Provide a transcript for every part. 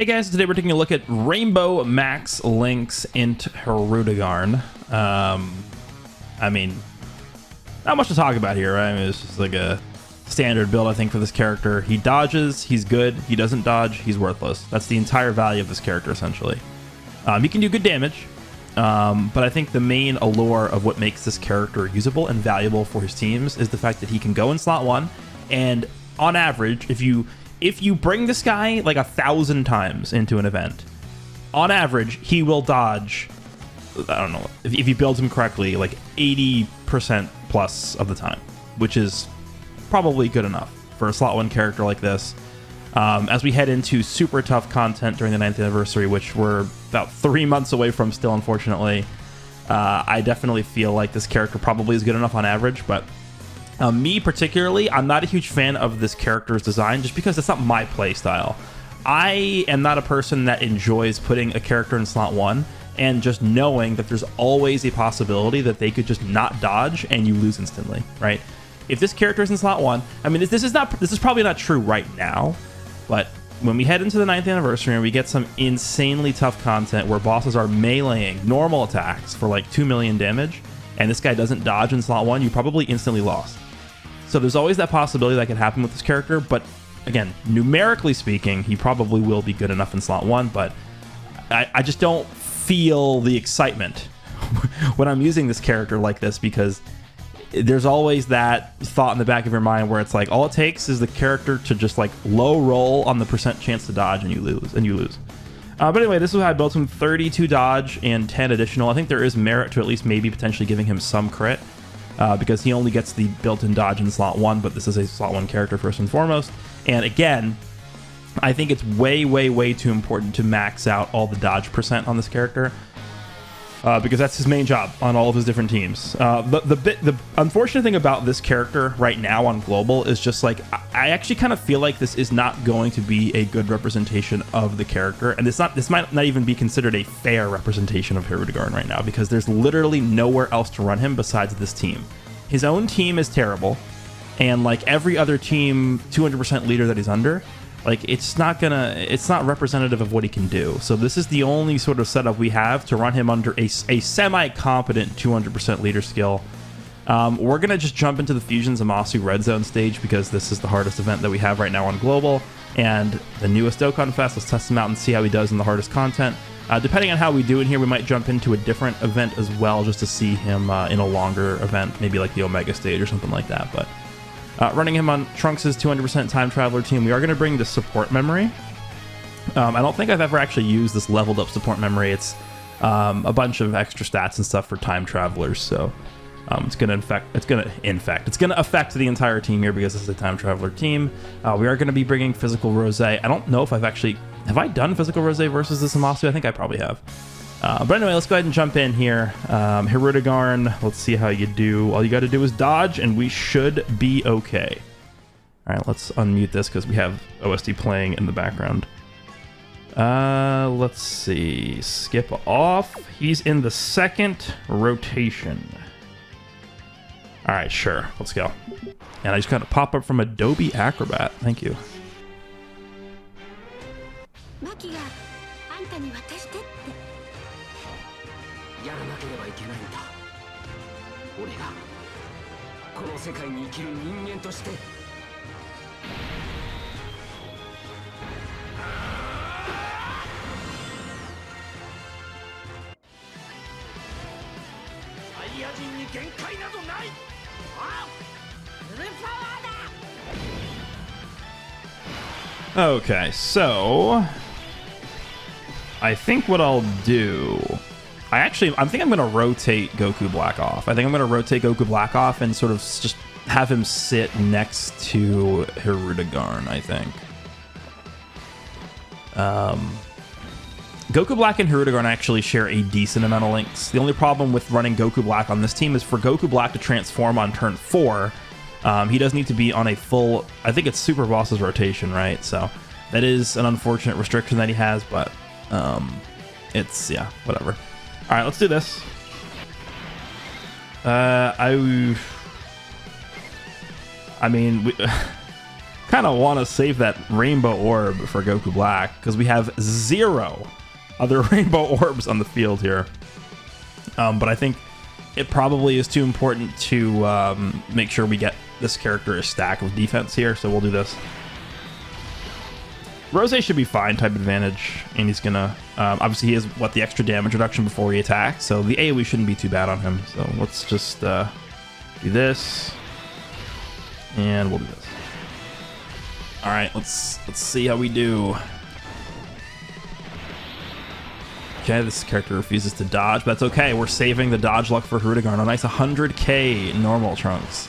Hey guys, today we're taking a look at Rainbow Max Link's Int HIRUDEGARN. I mean, not much to talk about here, right? I mean, it's just like a standard build, I think, for this character. He dodges, he's good. He doesn't dodge, he's worthless. That's the entire value of this character, essentially. He can do good damage, but I think the main allure of what makes this character usable and valuable for his teams is the fact that he can go in slot 1, and on average, if you bring this guy like 1,000 times into an event, on average, he will dodge, I don't know, if he builds him correctly, like 80% plus of the time, which is probably good enough for a slot 1 character like this. As we head into super tough content during the 9th anniversary, which we're about 3 months away from still, unfortunately, I definitely feel like this character probably is good enough on average, but me particularly, I'm not a huge fan of this character's design just because it's not my play style. I am not a person that enjoys putting a character in slot 1 and just knowing that there's always a possibility that they could just not dodge and you lose instantly, right? If this character is in slot 1, I mean, this is probably not true right now, but when we head into the 9th anniversary and we get some insanely tough content where bosses are meleeing normal attacks for like 2 million damage, and this guy doesn't dodge in slot 1, you probably instantly lost. So there's always that possibility that could happen with this character, but again, numerically speaking, he probably will be good enough in slot 1, but I just don't feel the excitement when I'm using this character like this, because there's always that thought in the back of your mind where it's like, all it takes is the character to just like low roll on the percent chance to dodge and you lose. But anyway, this is how I built him: 32 dodge and 10 additional. I think there is merit to at least maybe potentially giving him some crit, because he only gets the built-in dodge in slot 1, but this is a slot 1 character first and foremost. And again, I think it's way too important to max out all the dodge percent on this character, because that's his main job on all of his different teams. The unfortunate thing about this character right now on global is just like, I actually kind of feel like this is not going to be a good representation of the character, and this might not even be considered a fair representation of HIRUDEGARN right now, because there's literally nowhere else to run him besides this team. His own team is terrible, and like every other team 200% leader that he's under, like it's not representative of what he can do. So this is the only sort of setup we have to run him under a semi-competent 200% leader skill. We're gonna just jump into the Fusion Zamasu Red Zone stage because this is the hardest event that we have right now on global, and the newest DOKKANFEST. Let's test him out and see how he does in the hardest content. Depending on how we do in here, we might jump into a different event as well, just to see him in a longer event, maybe like the Omega stage or something like that. But running him on Trunks' 200% Time Traveler team, we are going to bring the support memory. I don't think I've ever actually used this leveled up support memory. It's a bunch of extra stats and stuff for Time Travelers, so it's going to affect the entire team here because this is a Time Traveler team. We are going to be bringing Physical Rose. I don't know if have I done Physical Rose versus this Zamasu? I think I probably have. But anyway, let's go ahead and jump in here. HIRUDEGARN, let's see how you do. All you got to do is dodge, and we should be okay. All right, let's unmute this because we have OST playing in the background. Let's see. Skip off. He's in the second rotation. All right, sure. Let's go. And I just got a pop-up from Adobe Acrobat. Thank you. Okay, so I think what I'll do, I think I'm going to rotate Goku Black off. I think I'm going to rotate Goku Black off and sort of just have him sit next to HIRUDEGARN, I think. Goku Black and HIRUDEGARN actually share a decent amount of links. The only problem with running Goku Black on this team is for Goku Black to transform on turn 4, he does need to be on a full, I think it's Super Boss's rotation, right? So that is an unfortunate restriction that he has, but it's, yeah, whatever. All right, let's do this. I mean, kind of want to save that rainbow orb for Goku Black because we have 0 other rainbow orbs on the field here. But I think it probably is too important to make sure we get this character a stack of defense here, so we'll do this. Rose should be fine, type advantage, and he's gonna obviously he has the extra damage reduction before he attacks, so the AoE shouldn't be too bad on him. So let's just do this, and we'll do this. All right, let's see how we do. Okay, this character refuses to dodge, but that's okay. We're saving the dodge luck for HIRUDEGARN. A nice 100k normal Trunks.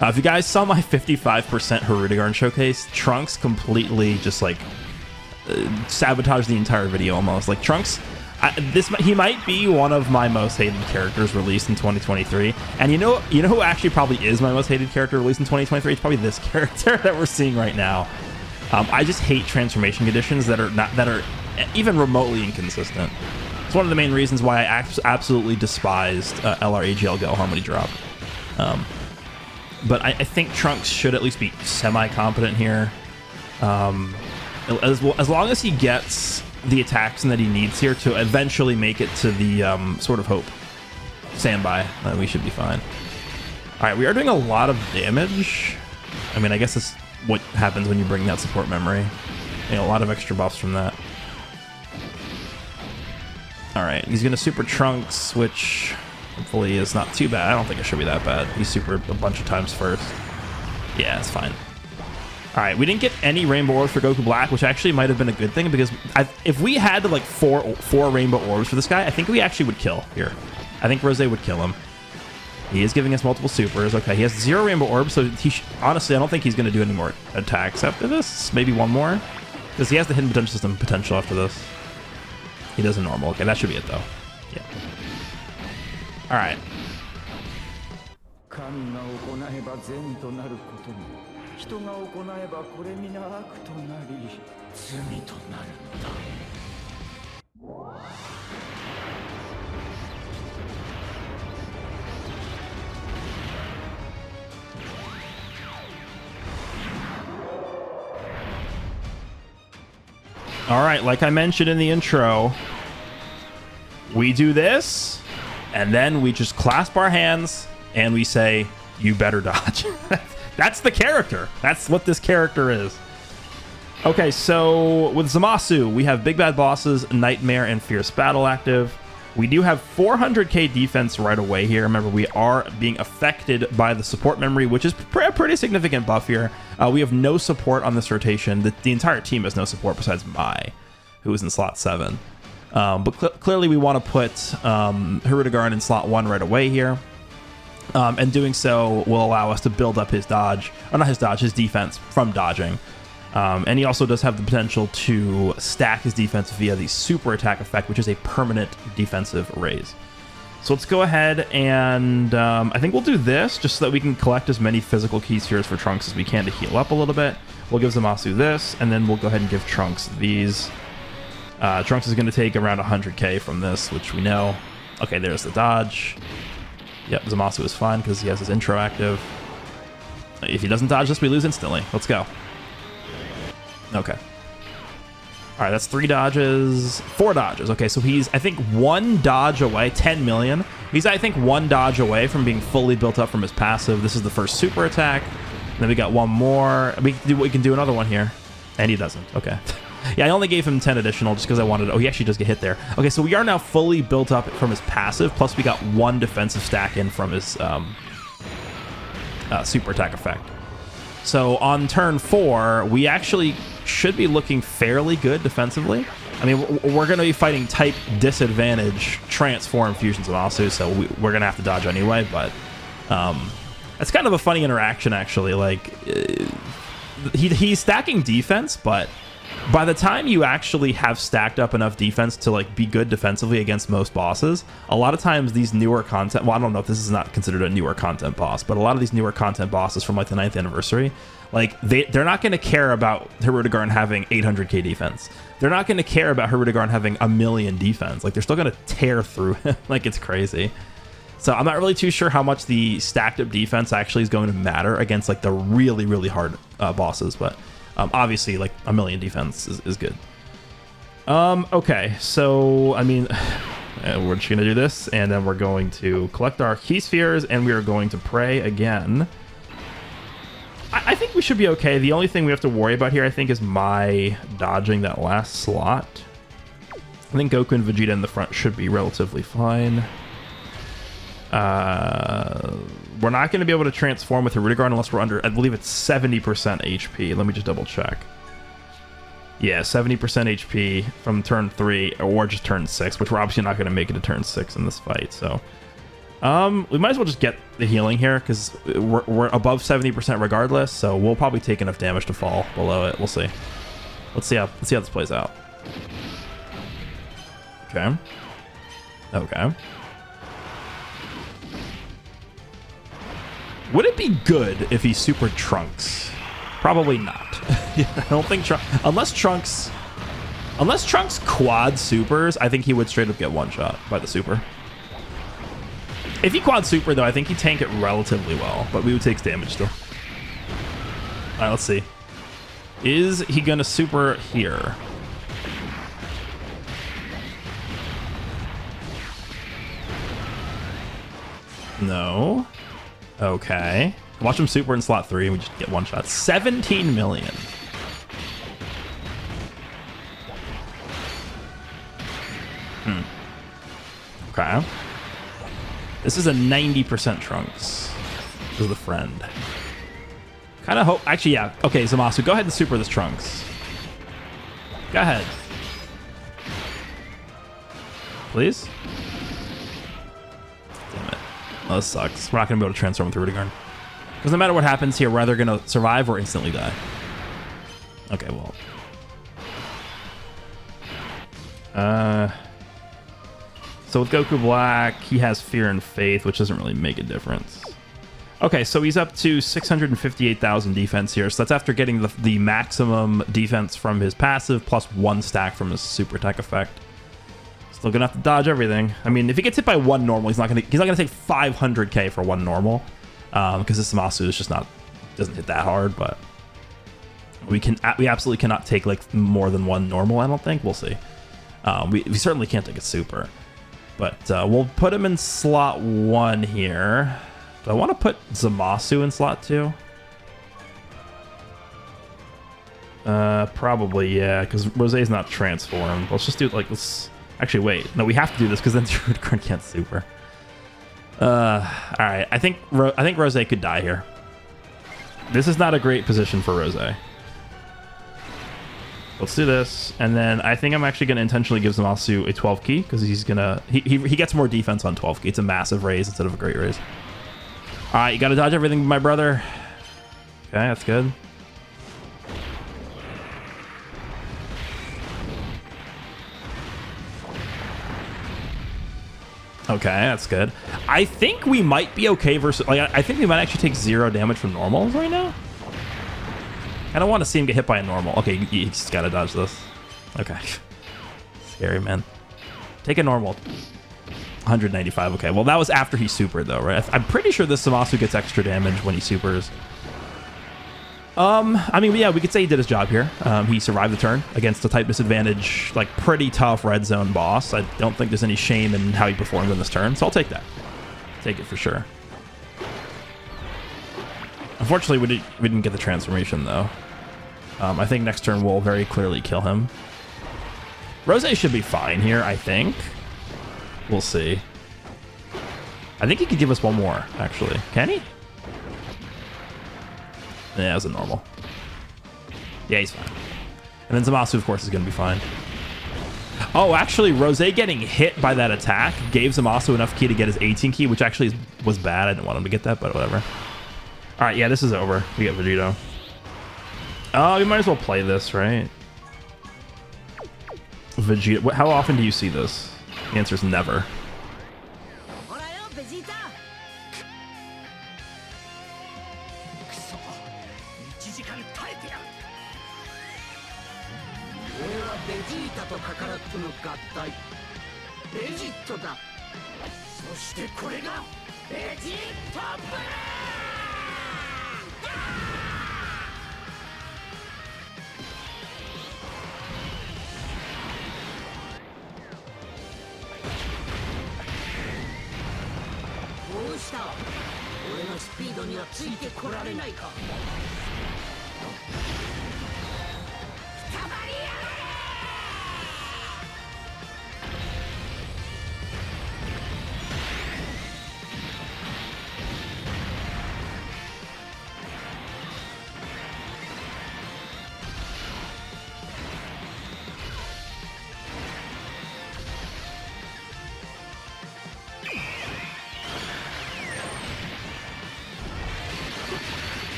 If you guys saw my 55% HIRUDEGARN showcase, Trunks completely just like sabotaged the entire video almost. Like Trunks, he might be one of my most hated characters released in 2023. And you know who actually probably is my most hated character released in 2023? It's probably this character that we're seeing right now. I just hate transformation conditions that are even remotely inconsistent. It's one of the main reasons why I absolutely despised LRAGL Go Harmony Drop. But I think Trunks should at least be semi-competent here. As long as he gets the attacks that he needs here to eventually make it to the Sword of Hope standby, we should be fine. All right, we are doing a lot of damage. I mean, I guess that's what happens when you bring that support memory. You know, a lot of extra buffs from that. All right, he's going to Super Trunks, which hopefully is not too bad. I don't think it should be that bad. He supered a bunch of times first. Yeah, it's fine. All right, we didn't get any Rainbow Orbs for Goku Black, which actually might have been a good thing because if we had like four Rainbow Orbs for this guy, I think we actually would kill here. I think Rose would kill him. He is giving us multiple supers. Okay, he has 0 Rainbow Orbs, so honestly, I don't think he's going to do any more attacks after this. Maybe one more, because he has the Hidden Potential System potential after this. He does a normal. Okay, that should be it though. Yeah. All right. All right, like I mentioned in the intro, we do this, and then we just clasp our hands, and we say, you better dodge. That's the character. That's what this character is. Okay, so with Zamasu, we have Big Bad Bosses, Nightmare, and Fierce Battle active. We do have 400k defense right away here. Remember, we are being affected by the support memory, which is a pretty significant buff here. We have no support on this rotation. The entire team has no support besides Mai, who is in slot 7. But clearly we want to put HIRUDEGARN in slot 1 right away here. And doing so will allow us to build up his dodge, or not his dodge, his defense from dodging. And he also does have the potential to stack his defense via the super attack effect, which is a permanent defensive raise. So let's go ahead and I think we'll do this just so that we can collect as many physical keys here for Trunks as we can to heal up a little bit. We'll give Zamasu this, and then we'll go ahead and give Trunks these. Trunks is going to take around 100k from this, which we know. Okay, there's the dodge. Yep, Zamasu is fine because he has his intro active. If he doesn't dodge this, we lose instantly. Let's go. Okay. All right, that's 3 dodges, 4 dodges. Okay, so he's, I think, 1 dodge away, 10 million. He's, I think, 1 dodge away from being fully built up from his passive. This is the first super attack. And then we got one more. We can do another one here. And he doesn't. Okay. Yeah, I only gave him 10 additional just because I wanted... Oh, he actually does get hit there. Okay, so we are now fully built up from his passive, plus we got 1 defensive stack in from his super attack effect. So on turn 4, we actually should be looking fairly good defensively. I mean, we're going to be fighting type disadvantage transform fusions of Asu, so we're going to have to dodge anyway, but that's kind of a funny interaction, actually. Like, he's stacking defense, but by the time you actually have stacked up enough defense to like be good defensively against most bosses, a lot of times these newer content, well, I don't know if this is not considered a newer content boss, but a lot of these newer content bosses from like the 9th anniversary, like they're not going to care about HIRUDEGARN having 800k defense. They're not going to care about HIRUDEGARN having 1 million defense. Like, they're still going to tear through him. Like, it's crazy. So I'm not really too sure how much the stacked up defense actually is going to matter against like the really, really hard bosses. But obviously like a million defense is good. Okay, so I mean, we're just going to do this, and then we're going to collect our key spheres, and we are going to pray again. I think we should be okay. The only thing we have to worry about here, I think, is my dodging that last slot. I think Goku and Vegeta in the front should be relatively fine. We're not going to be able to transform with HIRUDEGARN unless we're under, I believe it's 70% HP. Let me just double check. Yeah, 70% HP from turn 3 or just turn 6, which we're obviously not going to make it to turn 6 in this fight. So we might as well just get the healing here because we're above 70% regardless. So we'll probably take enough damage to fall below it. We'll see. Let's see how this plays out. Okay. Okay. Would it be good if he super Trunks? Probably not. I don't think unless Trunks quad supers, I think he would straight up get one shot by the super. If he quad super though, I think he'd tank it relatively well, but we would take damage still. All right, let's see. Is he gonna super here? No. Okay. Watch him super in slot 3 and we just get one shot. 17 million. Okay. This is a 90% Trunks. This is the friend. Kind of hope. Actually, yeah. Okay, Zamasu, go ahead and super this Trunks. Go ahead. Please? Damn it. Oh, this sucks. We're not going to be able to transform with HIRUDEGARN. Because no matter what happens here, we're either going to survive or instantly die. Okay, well. So with Goku Black, he has Fear and Faith, which doesn't really make a difference. Okay, so he's up to 658,000 defense here. So that's after getting the maximum defense from his passive plus 1 stack from his super tech effect. Still gonna have to dodge everything. I mean, if he gets hit by 1 normal, he's not gonna take 500k for 1 normal. Because this Zamasu is just doesn't hit that hard, but we absolutely cannot take like more than 1 normal. I don't think. We'll see. We certainly can't take a super, but we'll put him in slot 1 here. Do I want to put Zamasu in slot 2? Probably yeah, because Rosé's not transformed. Let's just do it like this. Actually, wait. No, we have to do this because then HIRUDEGARN can't super. All right. I think Rosé could die here. This is not a great position for Rosé. Let's do this, and then I think I'm actually going to intentionally give Zamasu a 12 key because he's gonna he gets more defense on 12 key. It's a massive raise instead of a great raise. All right, you got to dodge everything, my brother. Okay, that's good. Okay, that's good. I think we might be okay versus... Like, I think we might actually take 0 damage from normals right now. I don't want to see him get hit by a normal. Okay, you just got to dodge this. Okay. Scary, man. Take a normal. 195. Okay, well, that was after he supered, though, right? I'm pretty sure this Zamasu gets extra damage when he supers. I mean, yeah, we could say he did his job here. He survived the turn against a type disadvantage, like pretty tough red zone boss. I don't think there's any shame in how he performed in this turn, so I'll take that. Take it for sure. Unfortunately, we didn't get the transformation though. I think next turn we'll very clearly kill him. Rosé should be fine here, I think. We'll see. I think he could give us 1 more, actually. Can he? Yeah, it was a normal. Yeah, he's fine. And then Zamasu, of course, is going to be fine. Oh, actually, Rosé getting hit by that attack gave Zamasu enough key to get his 18 key, which actually was bad. I didn't want him to get that, but whatever. All right, yeah, this is over. We get Vegito. Oh, we might as well play this, right? Vegeta. How often do you see this? The answer is never.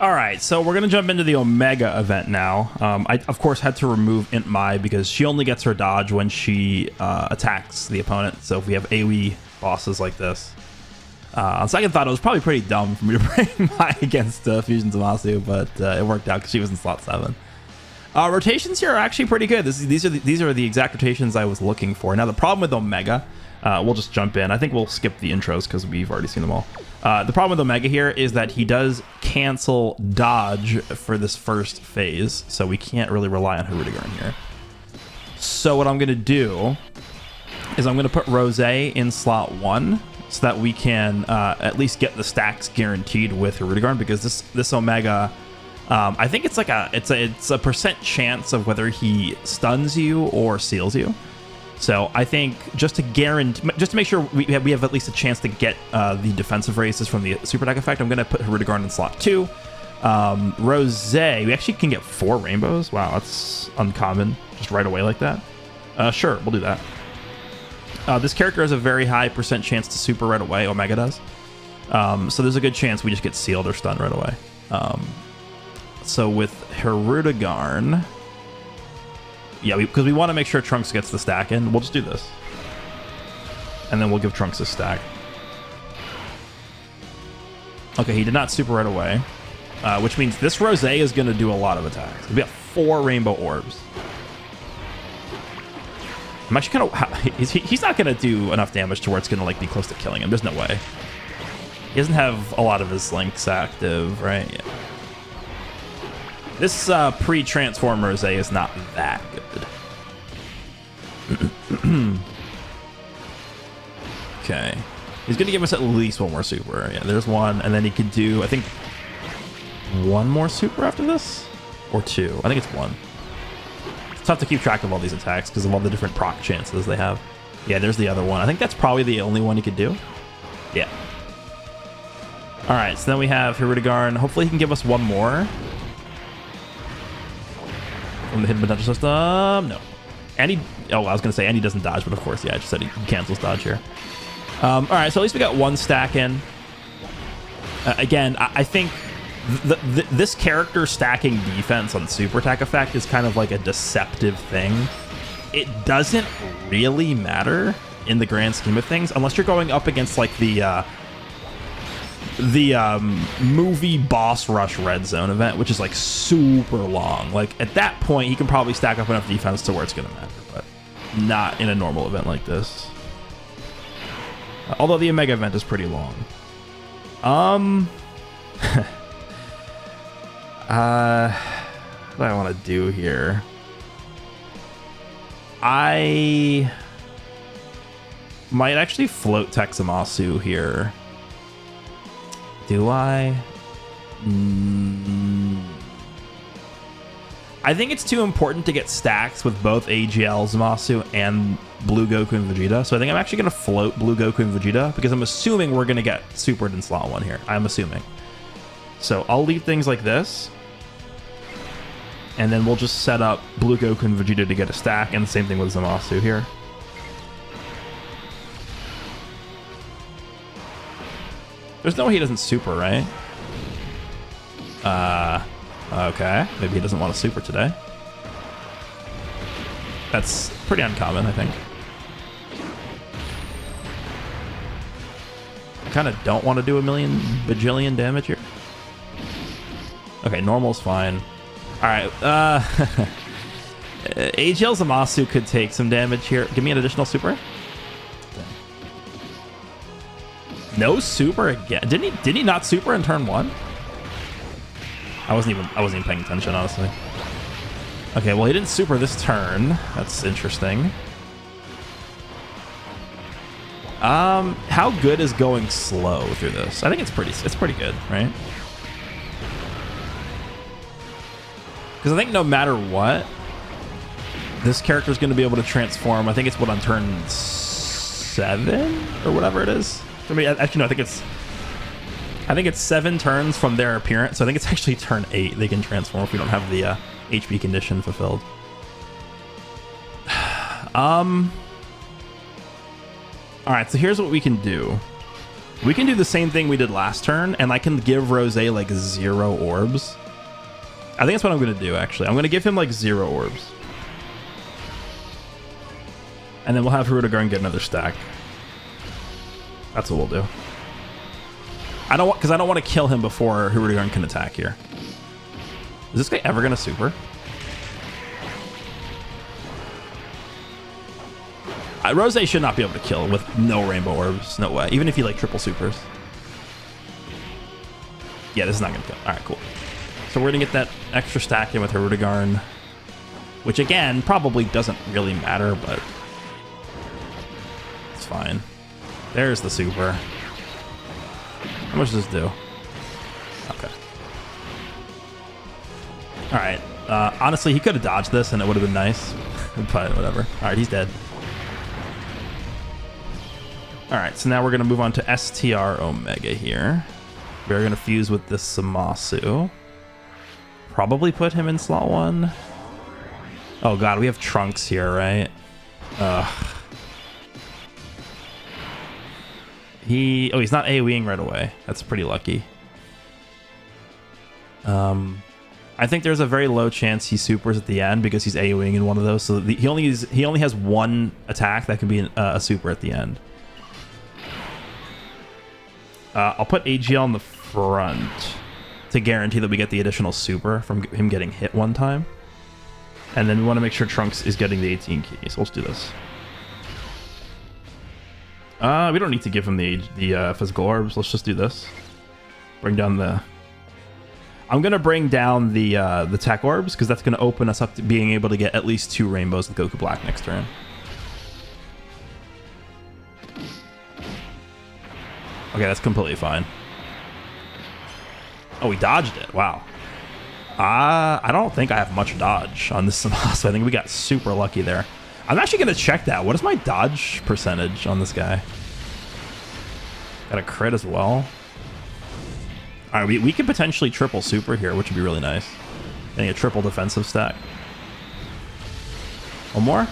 All right, so we're going to jump into the Omega event now. I, of course, had to remove Int Mai because she only gets her dodge when she attacks the opponent. So if we have AoE bosses like this. On second thought, it was probably pretty dumb for me to bring Mai against Fusion Zamasu, but it worked out because she was in slot 7. Rotations here are actually pretty good. These are the exact rotations I was looking for. Now, the problem with Omega, we'll just jump in. I think we'll skip the intros because we've already seen them all. The problem with Omega here is that he does cancel dodge for this first phase, so we can't really rely on HIRUDEGARN here. So what I'm going to do is I'm going to put Rose in slot 1 so that we can at least get the stacks guaranteed with HIRUDEGARN, because this Omega, I think it's like it's a percent chance of whether he stuns you or seals you. So I think just to make sure we have at least a chance to get the defensive races from the super attack effect, I'm going to put HIRUDEGARN in slot 2. Rose, we actually can get 4 rainbows. Wow, that's uncommon just right away like that. Sure, we'll do that. This character has a very high percent chance to super right away. Omega does. So there's a good chance we just get sealed or stunned right away. So with HIRUDEGARN, yeah, because we want to make sure Trunks gets the stack in, we'll just do this. And then we'll give Trunks a stack. Okay, he did not super right away, which means this Rose is going to do a lot of attacks. We have 4 rainbow orbs. I'm actually kind of... He's not going to do enough damage to where it's going to like be close to killing him. There's no way. He doesn't have a lot of his links active, right? Yeah. This pre-transform Rose is not that good. Okay. He's going to give us at least 1 more super. Yeah, there's 1. And then he could do, I think, 1 more super after this? Or 2. I think it's 1. It's tough to keep track of all these attacks because of all the different proc chances they have. Yeah, there's the other one. I think that's probably the only one he could do. Yeah. All right, so then we have HIRUDEGARN. Hopefully he can give us 1 more. From the hidden potential system, no. And he, oh, I was gonna say, and he doesn't dodge, but of course, yeah, I just said he cancels dodge here. All right, so at least we got 1 stack in. Again, I think this character stacking defense on super attack effect is kind of like a deceptive thing. It doesn't really matter in the grand scheme of things, unless you're going up against like the movie boss rush red zone event, which is like super long. Like at that point he can probably stack up enough defense to where it's gonna matter, but not in a normal event like this. Although the Omega event is pretty long. What do I want to do here? I might actually float Texamasu here. Do I? I think it's too important to get stacks with both AGL, Zamasu, and Blue Goku and Vegeta. So I think I'm actually going to float Blue Goku and Vegeta because I'm assuming we're going to get supered in slot 1 here. I'm assuming. So I'll leave things like this. And then we'll just set up Blue Goku and Vegeta to get a stack, and the same thing with Zamasu here. There's no way he doesn't super, right? Okay. Maybe he doesn't want to super today. That's pretty uncommon, I think. I kind of don't want to do a million bajillion damage here. Okay, normal's fine. Alright, AGL Zamasu could take some damage here. Give me an additional super. No super again. Didn't he not super in turn 1? I wasn't even paying attention, honestly. Okay, well he didn't super this turn. That's interesting. How good is going slow through this? I think it's pretty good, right? Because I think no matter what, this character is going to be able to transform. I think it's what, on turn 7 or whatever it is. I mean, actually no, I think it's 7 turns from their appearance. So I think it's actually turn 8 they can transform if we don't have the HP condition fulfilled. All right, so here's what we can do. We can do the same thing we did last turn, and I can give Rose like 0 orbs. I think that's what I'm going to do, actually. I'm going to give him like 0 orbs. And then we'll have HIRUDEGARN get another stack. That's what we'll do. Because I don't want to kill him before HIRUDEGARN can attack here. Is this guy ever going to super? Rose should not be able to kill with no rainbow orbs. No way. Even if he like triple supers. Yeah, this is not going to kill. All right, cool. So we're going to get that extra stack in with HIRUDEGARN, which again probably doesn't really matter, but it's fine. There's the super. How much does this do? Okay. All right. Honestly, he could have dodged this and it would have been nice, but whatever. All right, he's dead. All right, so now we're going to move on to STR Omega here. We're going to fuse with this Zamasu. Probably put him in slot 1. Oh god, we have Trunks here, right? He's not AoEing right away. That's pretty lucky. I think there's a very low chance he supers at the end because he's AoEing in one of those. So he only has 1 attack that can be a super at the end. I'll put AGL in the front to guarantee that we get the additional super from him getting hit 1 time. And then we want to make sure Trunks is getting the 18 keys. So let's do this. We don't need to give him the physical orbs. Let's just do this. Bring down the... I'm going to bring down the tech orbs because that's going to open us up to being able to get at least 2 rainbows with Goku Black next turn. Okay, that's completely fine. Oh, we dodged it. Wow. I don't think I have much dodge on this Zamasu. I think we got super lucky there. I'm actually going to check that. What is my dodge percentage on this guy? Got a crit as well. All right, we could potentially triple super here, which would be really nice. Getting a triple defensive stack. One more?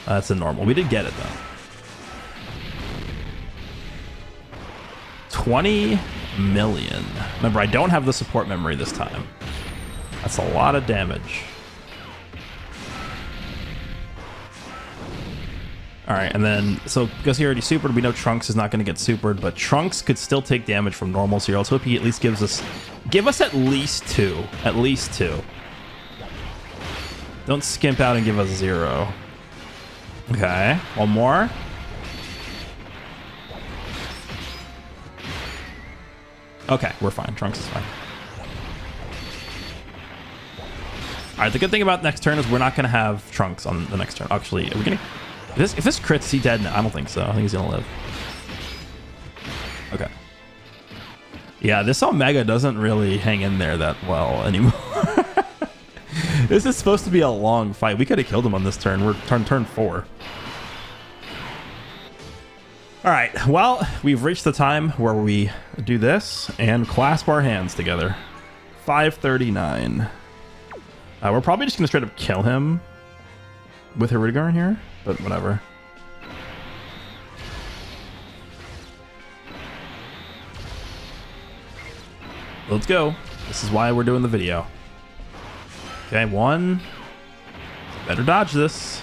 That's a normal. We did get it, though. 20 million. Remember, I don't have the support memory this time. That's a lot of damage. All right, and then, so because he already supered, we know Trunks is not going to get supered, but Trunks could still take damage from normal, so let's hope he at least give us at least 2. At least 2. Don't skimp out and give us 0. Okay, one more. Okay, we're fine. Trunks is fine. All right, the good thing about next turn is we're not going to have Trunks on the next turn. Actually, are we going to... If this crits, is he dead? No, I don't think so. I think he's going to live. Okay. Yeah, this Omega doesn't really hang in there that well anymore. This is supposed to be a long fight. We could have killed him on this turn. We're turn 4. All right, well, we've reached the time where we do this and clasp our hands together. 539. We're probably just gonna straight up kill him with HIRUDEGARN here, but whatever. Let's go. This is why we're doing the video. Okay, 1. Better dodge this.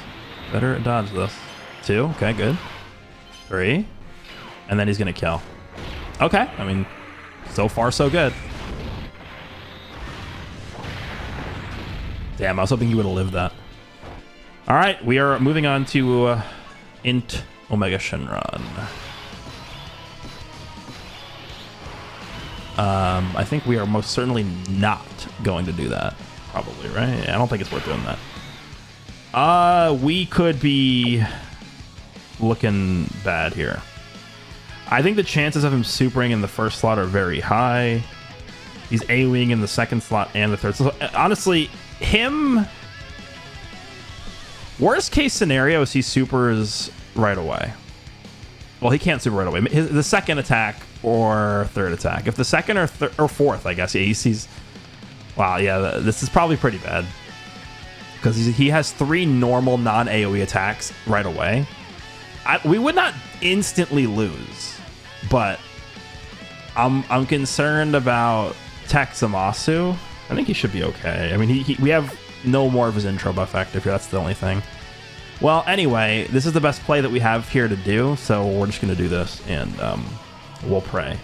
Better dodge this. 2. Okay, good. 3. And then he's gonna kill. Okay, I mean, so far so good. Damn, I was hoping he would have lived that. All right, we are moving on to Int Omega Shenron. I think we are most certainly not going to do that. Probably, right? I don't think it's worth doing that. We could be looking bad here. I think the chances of him supering in the first slot are very high. He's AoEing in the second slot and the third. So honestly, him... Worst case scenario is he supers right away. Well, he can't super right away. The second attack or third attack. If the second or fourth, I guess. Yeah, he sees... Wow, yeah, this is probably pretty bad. Because he has 3 normal non-AoE attacks right away. We would not instantly lose, but I'm concerned about Texamasu. I think he should be okay. I mean, we have no more of his intro buff active here. That's the only thing. Well, anyway, this is the best play that we have here to do, so we're just going to do this, and we'll pray.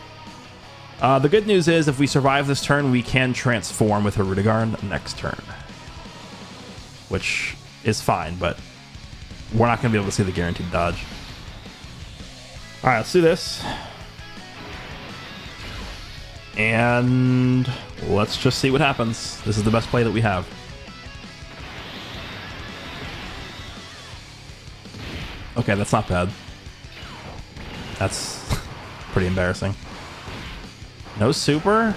The good news is, if we survive this turn, we can transform with HIRUDEGARN next turn, which is fine, but we're not going to be able to see the guaranteed dodge. All right, let's do this. And let's just see what happens. This is the best play that we have. Okay, that's not bad. That's pretty embarrassing. No super?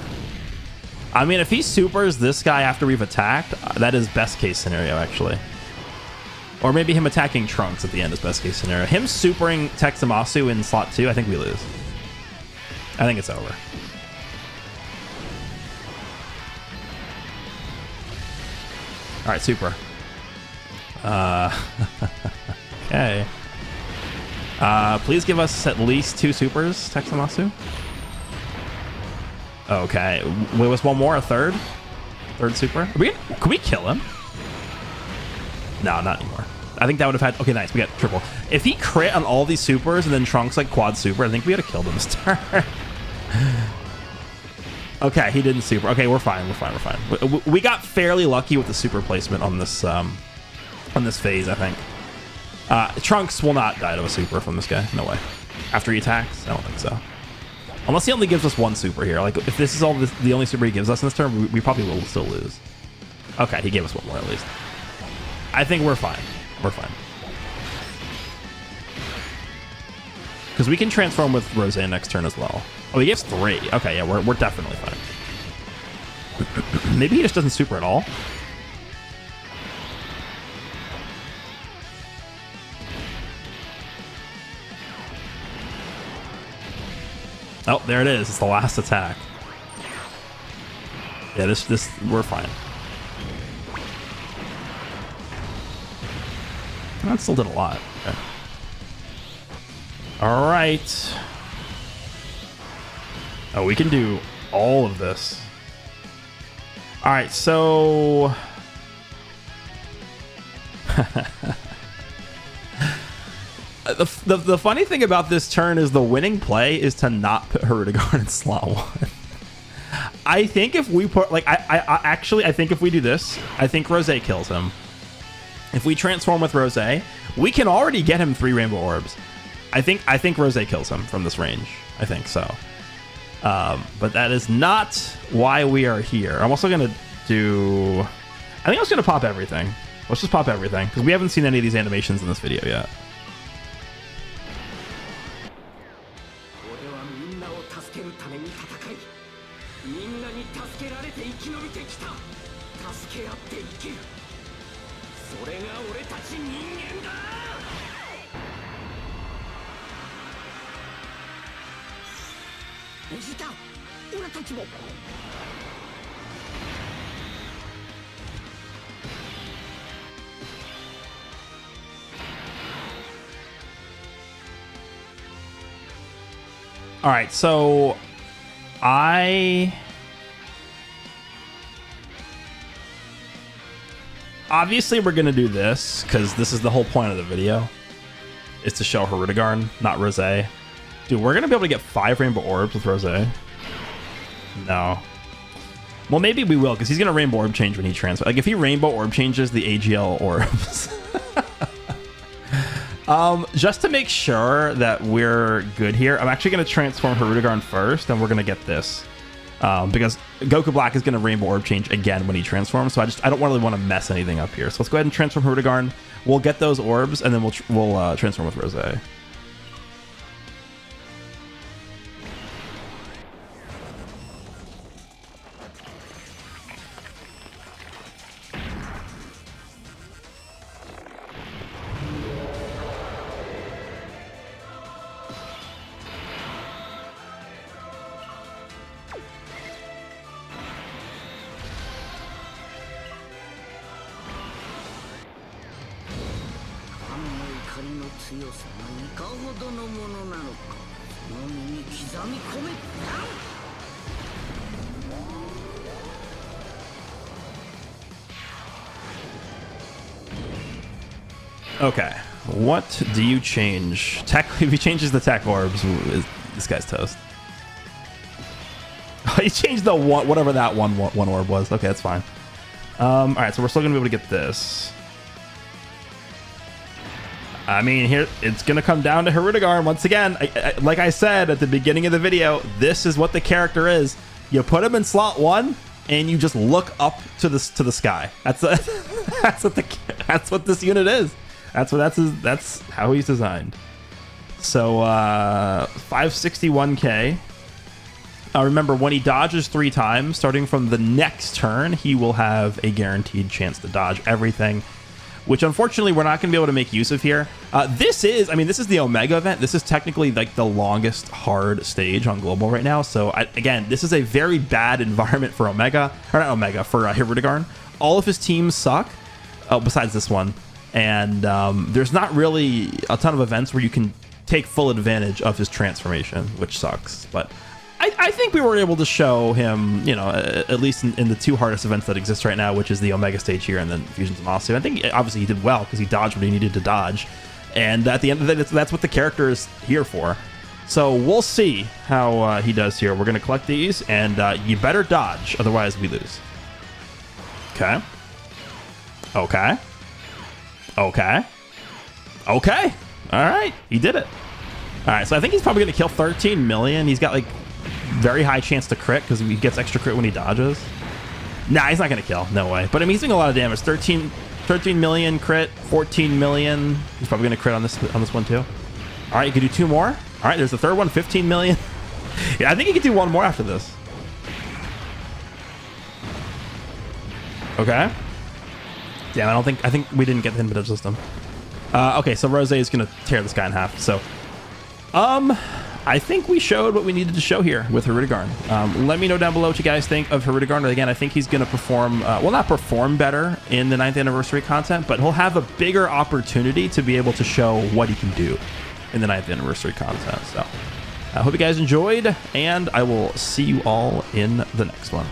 I mean, if he supers this guy after we've attacked, that is best case scenario, actually. Or maybe him attacking Trunks at the end is best case scenario. Him supering Texamasu in slot 2, I think we lose. I think it's over. All right, super. Okay. Please give us at least 2 supers, Texamasu. Okay. Wait, was one more? A third? Third super? Can we kill him? No, not anymore. I think that would have had... Okay, nice. We got triple. If he crit on all these supers and then Trunks like quad super, I think we would have killed him this turn. Okay, he didn't super. Okay, we're fine. We're fine. We're fine. We got fairly lucky with the super placement on this phase, I think. Trunks will not die to a super from this guy. No way. After he attacks? I don't think so. Unless he only gives us 1 super here. Like, if this is all the only super he gives us in this turn, we probably will still lose. Okay, he gave us 1 more at least. I think we're fine. We're fine. Because we can transform with Rose next turn as well. Oh, he gives 3. Okay, yeah, we're definitely fine. Maybe he just doesn't super at all. Oh, there it is. It's the last attack. Yeah, this we're fine. That still did a lot. Okay. All right. Oh, we can do all of this. All right, so... The funny thing about this turn is the winning play is to not put HIRUDEGARN in slot 1. I think if we put... Like, I think if we do this, I think Rose kills him. If we transform with Rose, we can already get him 3 Rainbow Orbs. I think Rose kills him from this range. I think so. But that is not why we are here. I'm also going to do... I think I was going to pop everything. Let's just pop everything, because we haven't seen any of these animations in this video yet. All right, so obviously we're gonna do this because this is the whole point of the video, is to show HIRUDEGARN, not Rose. Dude, we're gonna be able to get 5 rainbow orbs with Rose. No. Well, maybe we will, because he's gonna rainbow orb change when he transfers. Like if he rainbow orb changes the AGL orbs. Just to make sure that we're good here, I'm actually going to transform HIRUDEGARN first, and we're going to get this. Because Goku Black is going to rainbow orb change again when he transforms, so I don't really want to mess anything up here. So let's go ahead and transform HIRUDEGARN. We'll get those orbs, and then we'll transform with Rose. Okay, what do you change? Tech, if he changes the tech orbs, this guy's toast. He changed the one, whatever that one orb was. Okay, that's fine. All right, so we're still gonna be able to get this. I mean, here it's gonna come down to HIRUDEGARN once again. Like I said at the beginning of the video, this is what the character is. You put him in slot 1, and you just look up to the sky. That's what this unit is. That's how he's designed. So 561k. Remember, when he dodges 3 times, starting from the next turn, he will have a guaranteed chance to dodge everything, which unfortunately we're not going to be able to make use of here. This is the Omega event. This is technically like the longest hard stage on Global right now. So again, this is a very bad environment for Omega, or not Omega, for HIRUDEGARN. All of his teams suck, besides this one. And there's not really a ton of events where you can take full advantage of his transformation, which sucks. But I think we were able to show him, you know, at least in the 2 hardest events that exist right now, which is the Omega stage here and then Fusions of Masu. I think obviously he did well because he dodged what he needed to dodge. And at the end of the day, that's what the character is here for. So we'll see how he does here. We're going to collect these, and you better dodge, otherwise we lose. Okay. Okay. Okay. Okay. All right. He did it. All right. So I think he's probably going to kill 13 million. He's got like very high chance to crit because he gets extra crit when he dodges. Nah, he's not going to kill. No way. But I mean, he's doing a lot of damage. 13 million crit, 14 million. He's probably going to crit on this one too. All right. You can do 2 more. All right. There's the third one, 15 million. Yeah, I think he can do 1 more after this. Okay. Damn, I think we didn't get the input system. Okay, so Rose is gonna tear this guy in half. So, I think we showed what we needed to show here with HIRUDEGARN. Let me know down below what you guys think of HIRUDEGARN. Again, I think he's gonna perform, well, not perform better in the 9th anniversary content, but he'll have a bigger opportunity to be able to show what he can do in the 9th anniversary content. So, I hope you guys enjoyed, and I will see you all in the next one.